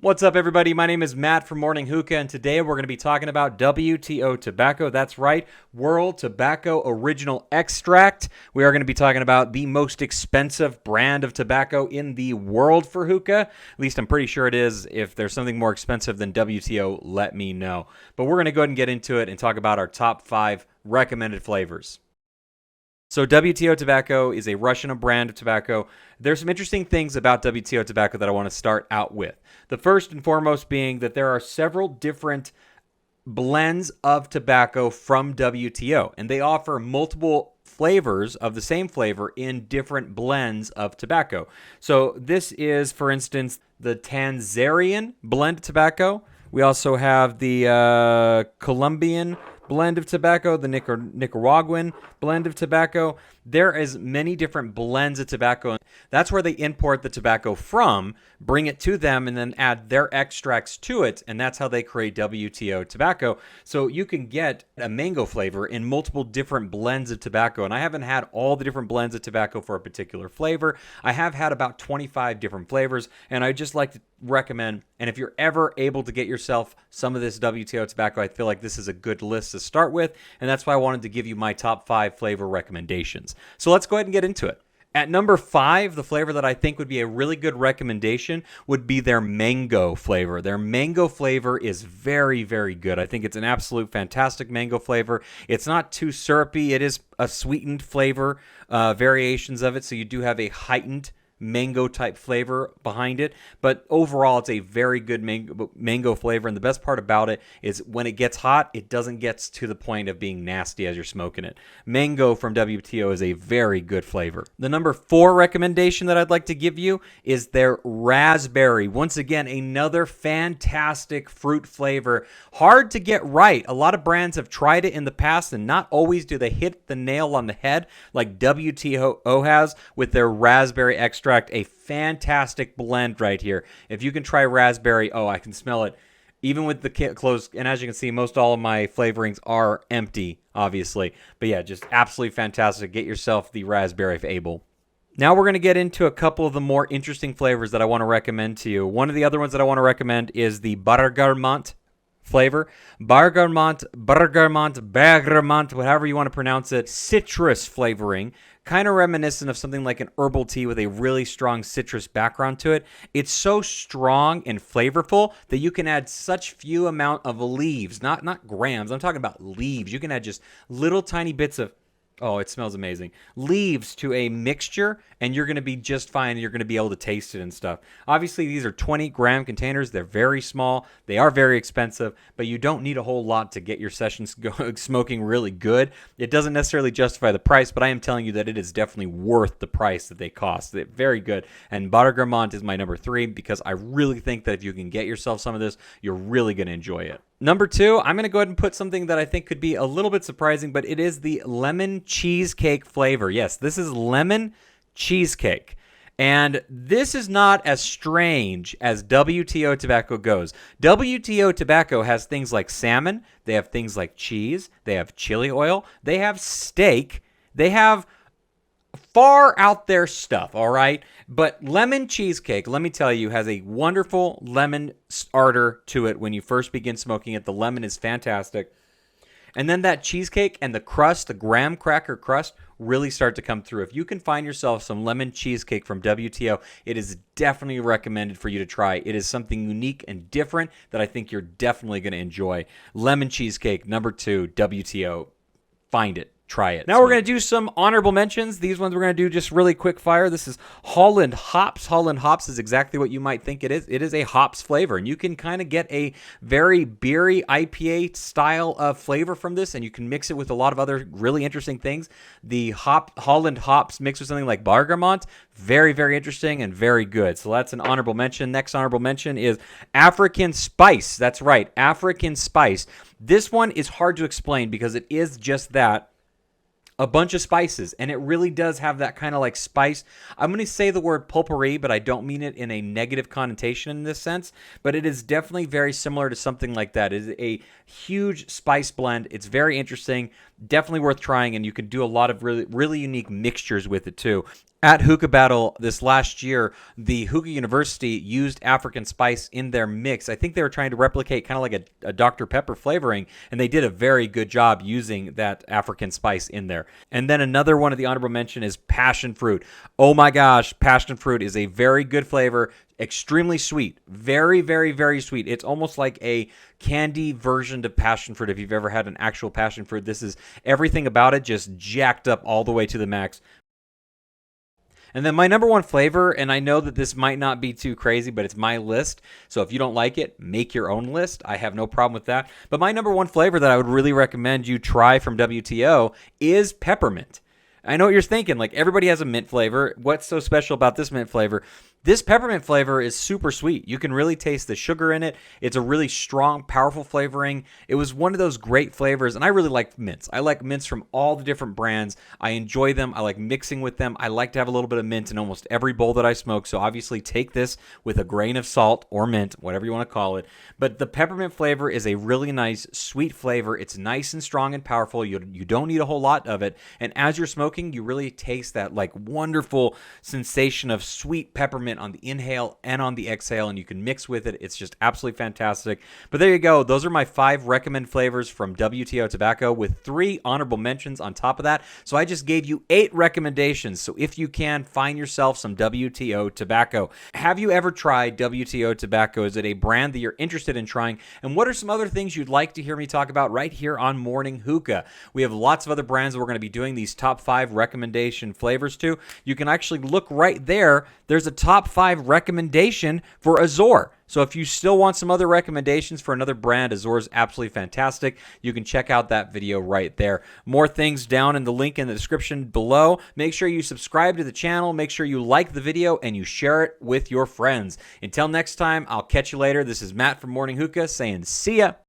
What's up, everybody? My name is Matt from Morning Hookah, and today we're going to be talking about WTO Tobacco. That's right, World Tobacco Original Extract. We are going to be talking about the most expensive brand of tobacco in the world for hookah. At least I'm pretty sure it is. If there's something more expensive than WTO, let me know. But we're going to go ahead and get into it and talk about our top 5 recommended flavors. So WTO Tobacco is a Russian brand of tobacco. There's some interesting things about WTO Tobacco that I want to start out with. The first and foremost being that there are several different blends of tobacco from WTO, and they offer multiple flavors of the same flavor in different blends of tobacco. So this is, for instance, the Tanzanian blend tobacco. We also have the Colombian blend of tobacco, the Nicaraguan blend of tobacco. There is many different blends of tobacco. That's where they import the tobacco from, bring it to them, and then add their extracts to it, and that's how they create WTO tobacco. So you can get a mango flavor in multiple different blends of tobacco, and I haven't had all the different blends of tobacco for a particular flavor. I have had about 25 different flavors, and I just like to recommend, and if you're ever able to get yourself some of this WTO tobacco, I feel like this is a good list to start with, and that's why I wanted to give you my top 5 flavor recommendations. So let's go ahead and get into it. At number 5, the flavor that I think would be a really good recommendation would be their mango flavor. Their mango flavor is very, very good. I think it's an absolute fantastic mango flavor. It's not too syrupy. It is a sweetened flavor, variations of it, so you do have a heightened mango type flavor behind it, but overall it's a very good mango flavor, and the best part about it is when it gets hot, it doesn't get to the point of being nasty as you're smoking it. Mango from WTO is a very good flavor. The number 4 recommendation that I'd like to give you is their raspberry. Once again, another fantastic fruit flavor. Hard to get right. A lot of brands have tried it in the past, and not always do they hit the nail on the head like WTO has with their raspberry extract. A fantastic blend right here. If you can try raspberry, I can smell it even with the kit closed. And as you can see, most all of my flavorings are empty, obviously. But yeah, just absolutely fantastic. Get yourself the raspberry if able. Now we're going to get into a couple of the more interesting flavors that I want to recommend to you. One of the other ones that I want to recommend is the Bergamot flavor. Bergamot, whatever you want to pronounce it. Citrus flavoring. Kind of reminiscent of something like an herbal tea with a really strong citrus background to it. It's so strong and flavorful that you can add such few amount of leaves, not grams. I'm talking about leaves. You can add just little tiny bits of, it smells amazing, leaves to a mixture, and you're going to be just fine. You're going to be able to taste it and stuff. Obviously, these are 20-gram containers. They're very small. They are very expensive, but you don't need a whole lot to get your sessions smoking really good. It doesn't necessarily justify the price, but I am telling you that it is definitely worth the price that they cost. They're very good, and Bergamot is my number 3 because I really think that if you can get yourself some of this, you're really going to enjoy it. Number 2, I'm going to go ahead and put something that I think could be a little bit surprising, but it is the lemon cheesecake flavor. Yes, this is lemon cheesecake. And this is not as strange as WTO Tobacco goes. WTO Tobacco has things like salmon. They have things like cheese. They have chili oil. They have steak. They have far out there stuff, all right? But lemon cheesecake, let me tell you, has a wonderful lemon starter to it when you first begin smoking it. The lemon is fantastic. And then that cheesecake and the crust, the graham cracker crust, really start to come through. If you can find yourself some lemon cheesecake from WTO, it is definitely recommended for you to try. It is something unique and different that I think you're definitely going to enjoy. Lemon cheesecake, number 2, WTO. Find it. Try it. Now we're going to do some honorable mentions. These ones we're going to do just really quick fire. This is Holland Hops. Holland Hops is exactly what you might think it is. It is a hops flavor, and you can kind of get a very beery IPA style of flavor from this, and you can mix it with a lot of other really interesting things. The Holland Hops mixed with something like Bergamot, very, very interesting and very good. So that's an honorable mention. Next honorable mention is African Spice. That's right, African Spice. This one is hard to explain because it is just that. A bunch of spices, and it really does have that kind of like spice. I'm going to say the word potpourri, but I don't mean it in a negative connotation in this sense, but it is definitely very similar to something like that. It is a huge spice blend. It's very interesting, definitely worth trying, and you can do a lot of really, really unique mixtures with it too. At Hookah Battle this last year, the Hookah University used African spice in their mix. I think they were trying to replicate kind of like a Dr. Pepper flavoring, and they did a very good job using that African spice in there. And then another one of the honorable mention is passion fruit. Oh my gosh, passion fruit is a very good flavor, extremely sweet, very, very, very sweet. It's almost like a candy version to passion fruit. If you've ever had an actual passion fruit, this is everything about it just jacked up all the way to the max. And then my number one flavor, and I know that this might not be too crazy, but it's my list. So if you don't like it, make your own list. I have no problem with that. But my number one flavor that I would really recommend you try from WTO is peppermint. I know what you're thinking. Like, everybody has a mint flavor. What's so special about this mint flavor? This peppermint flavor is super sweet. You can really taste the sugar in it. It's a really strong, powerful flavoring. It was one of those great flavors, and I really like mints. I like mints from all the different brands. I enjoy them. I like mixing with them. I like to have a little bit of mint in almost every bowl that I smoke, so obviously take this with a grain of salt or mint, whatever you want to call it. But the peppermint flavor is a really nice, sweet flavor. It's nice and strong and powerful. You don't need a whole lot of it, and as you're smoking, you really taste that like wonderful sensation of sweet peppermint on the inhale and on the exhale, and you can mix with it. It's just absolutely fantastic. But there you go. Those are my 5 recommend flavors from WTO Tobacco, with 3 honorable mentions on top of that. So I just gave you 8 recommendations. So if you can, find yourself some WTO Tobacco. Have you ever tried WTO Tobacco? Is it a brand that you're interested in trying? And what are some other things you'd like to hear me talk about right here on Morning Hookah? We have lots of other brands that we're going to be doing these top 5 recommendation flavors to. You can actually look right there. There's a top 5 recommendation for Azor. So if you still want some other recommendations for another brand, Azor is absolutely fantastic. You can check out that video right there. More things down in the link in the description below. Make sure you subscribe to the channel. Make sure you like the video and you share it with your friends. Until next time, I'll catch you later. This is Matt from Morning Hookah saying see ya.